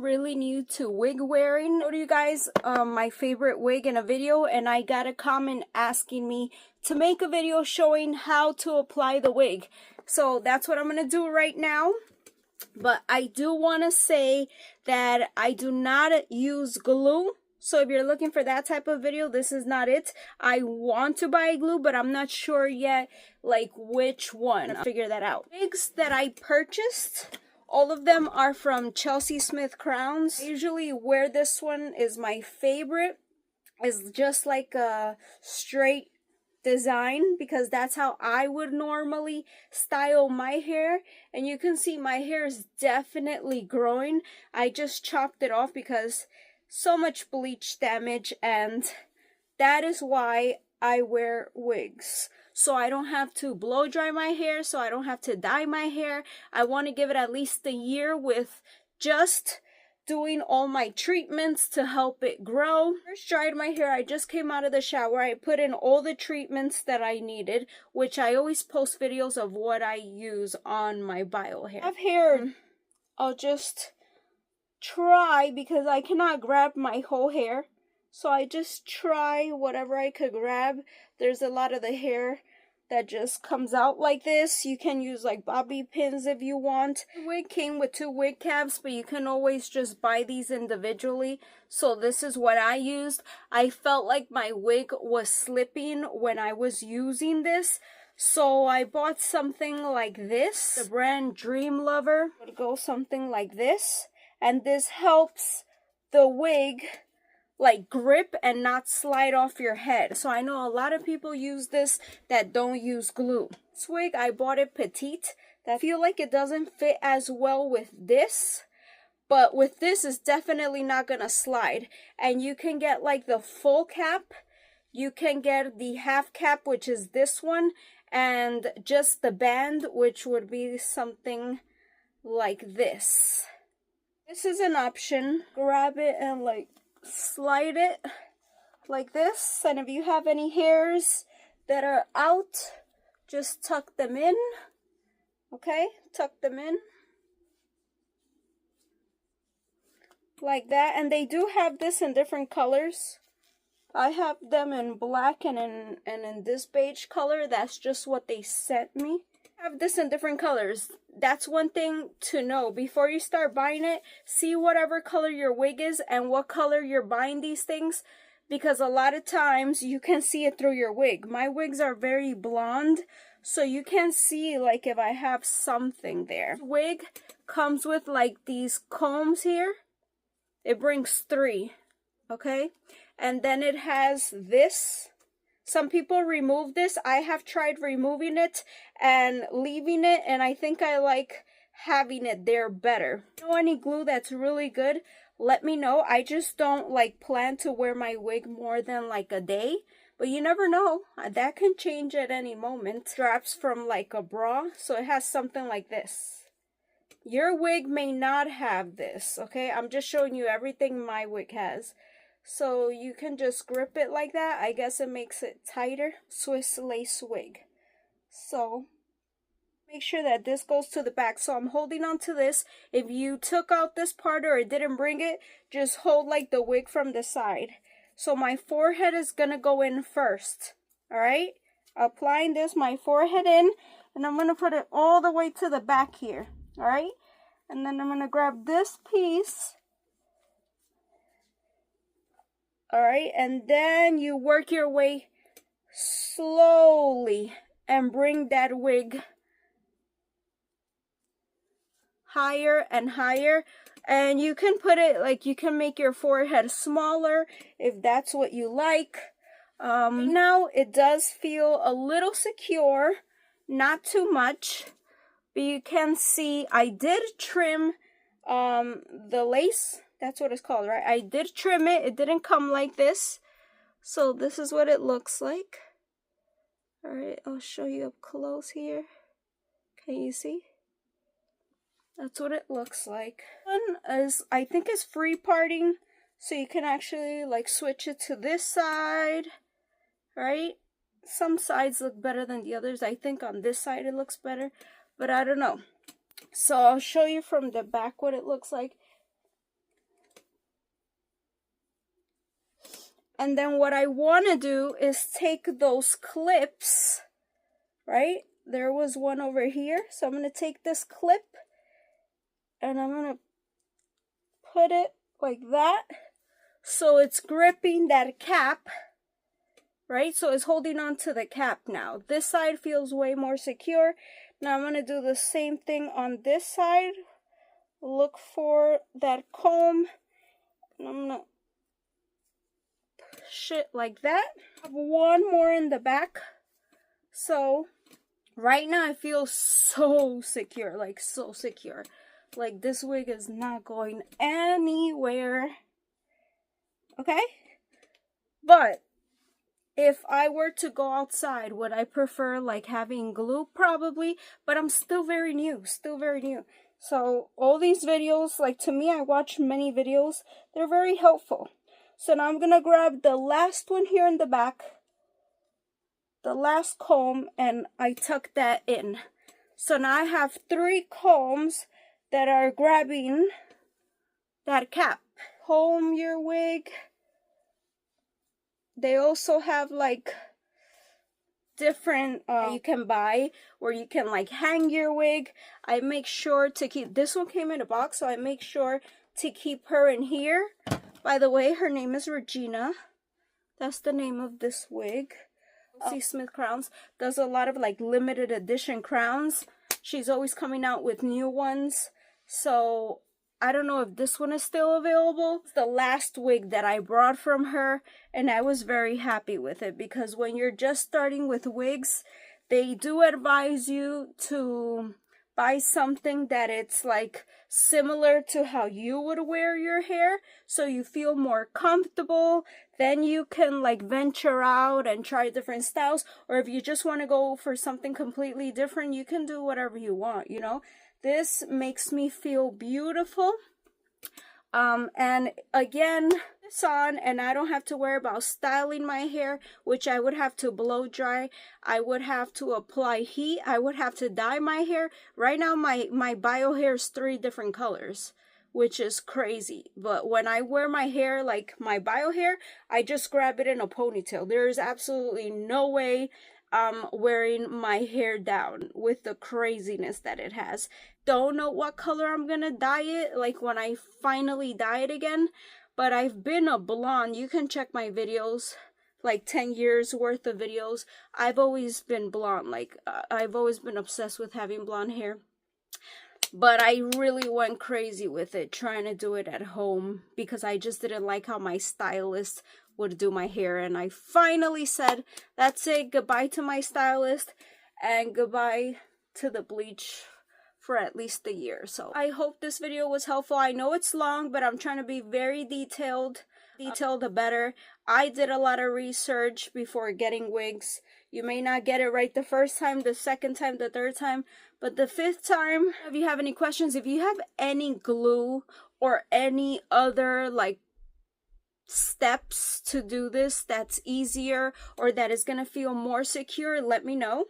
really new to wig wearing. I showed you guys my favorite wig in a video, and I got a comment asking me to make a video showing how to apply the wig. So that's what I'm going to do right now. But I do want to say that I do not use glue. So if you're looking for that type of video, this is not it. I want to buy glue, but I'm not sure yet like which one. I'll figure that out. Wigs that I purchased, all of them are from Chelsey Smith Crowns. I usually wear this one, is my favorite. It's just like a straight design because that's how I would normally style my hair. And you can see my hair is definitely growing. I just chopped it off because so much bleach damage, and that is why I wear wigs. So I don't have to blow dry my hair, so I don't have to dye my hair. I want to give it at least a year with just doing all my treatments to help it grow. First dried my hair, I just came out of the shower. I put in all the treatments that I needed, which I always post videos of what I use on my bio hair. I have hair, I'll just try, because I cannot grab my whole hair, so I just try whatever I could grab. There's a lot of the hair that just comes out like this. You can use like bobby pins if you want. The wig came with 2 wig caps, but you can always just buy these individually. So this is what I used. I felt like my wig was slipping when I was using this, so I bought something like this. The brand Dream Lover would go something like this. And this helps the wig like grip and not slide off your head. So I know a lot of people use this that don't use glue. This wig, I bought it petite. I feel like it doesn't fit as well with this, but with this it's definitely not gonna slide. And you can get like the full cap, you can get the half cap, which is this one, and just the band, which would be something like this. This is an option. Grab it and like slide it like this. And if you have any hairs that are out, just tuck them in. Okay, tuck them in like that. And they do have this in different colors. I have them in black and in this beige color. That's just what they sent me. I have this in different colors. That's one thing to know before you start buying it. See whatever color your wig is and what color you're buying these things, because a lot of times you can see it through your wig. My wigs are very blonde, so you can see like if I have something there. This wig comes with like these combs here. It brings 3, okay? And then it has this. Some people remove this. I have tried removing it and leaving it, and I think I like having it there better. If you know any glue that's really good, let me know. I just don't like plan to wear my wig more than like a day, but you never know. That can change at any moment. Straps from like a bra, so it has something like this. Your wig may not have this, okay? I'm just showing you everything my wig has. So you can just grip it like that. I guess it makes it tighter. Swiss lace wig. So make sure that this goes to the back. So I'm holding on to this. If you took out this part or it didn't bring it, just hold like the wig from the side. So my forehead is going to go in first. Alright? Applying this, my forehead in. And I'm going to put it all the way to the back here. Alright? And then I'm going to grab this piece. Alright, and then you work your way slowly and bring that wig higher and higher. And you can put it, like, you can make your forehead smaller if that's what you like. Now it does feel a little secure, not too much. But you can see I did trim the lace. That's what it's called, right? I did trim it. It didn't come like this. So this is what it looks like. Alright, I'll show you up close here. Can you see? That's what it looks like. One is, I think, is free parting. So you can actually like switch it to this side. Right? Some sides look better than the others. I think on this side it looks better. But I don't know. So I'll show you from the back what it looks like. And then what I want to do is take those clips, right? There was one over here. So I'm going to take this clip and I'm going to put it like that. So it's gripping that cap, right? So it's holding on to the cap now. This side feels way more secure. Now I'm going to do the same thing on this side. Look for that comb. And I'm going to push it like that. I have one more in the back. So right now I feel so secure, like so secure. Like this wig is not going anywhere. Okay? But if I were to go outside, would I prefer like having glue? Probably, but I'm still very new, So all these videos, like to me, I watch many videos. They're very helpful. So now I'm going to grab the last one here in the back, the last comb, and I tuck that in. So now I have 3 combs that are grabbing that cap. Comb your wig. They also have like different you can buy where you can like hang your wig. I make sure to keep, this one came in a box, so I make sure to keep her in here. By the way, her name is Regina. That's the name of this wig. Chelsey Smith Crowns does a lot of like limited edition crowns. She's always coming out with new ones. So I don't know if this one is still available. It's the last wig that I brought from her, and I was very happy with it because when you're just starting with wigs, they do advise you to buy something that it's like similar to how you would wear your hair, so you feel more comfortable. Then you can like venture out and try different styles, or if you just want to go for something completely different, you can do whatever you want, you know. This makes me feel beautiful. And again, it's on, and I don't have to worry about styling my hair, which I would have to blow dry. I would have to apply heat. I would have to dye my hair. Right now, my bio hair is 3 different colors, which is crazy. But when I wear my hair, like my bio hair, I just grab it in a ponytail. There is absolutely no way I'm wearing my hair down with the craziness that it has. Don't know what color I'm gonna dye it, like when I finally dye it again, but I've been a blonde. You can check my videos, like 10 years worth of videos. I've always been blonde. Like I've always been obsessed with having blonde hair, but I really went crazy with it trying to do it at home because I just didn't like how my stylist would do my hair. And I finally said, that's it, goodbye to my stylist and goodbye to the bleach for at least a year. So I hope this video was helpful. I know it's long, but I'm trying to be very detailed. The better. I did a lot of research before getting wigs. You may not get it right the first time, the second time, the third time, but the 5th time. If you have any questions, if you have any glue or any other like steps to do this that's easier or that is gonna feel more secure, let me know.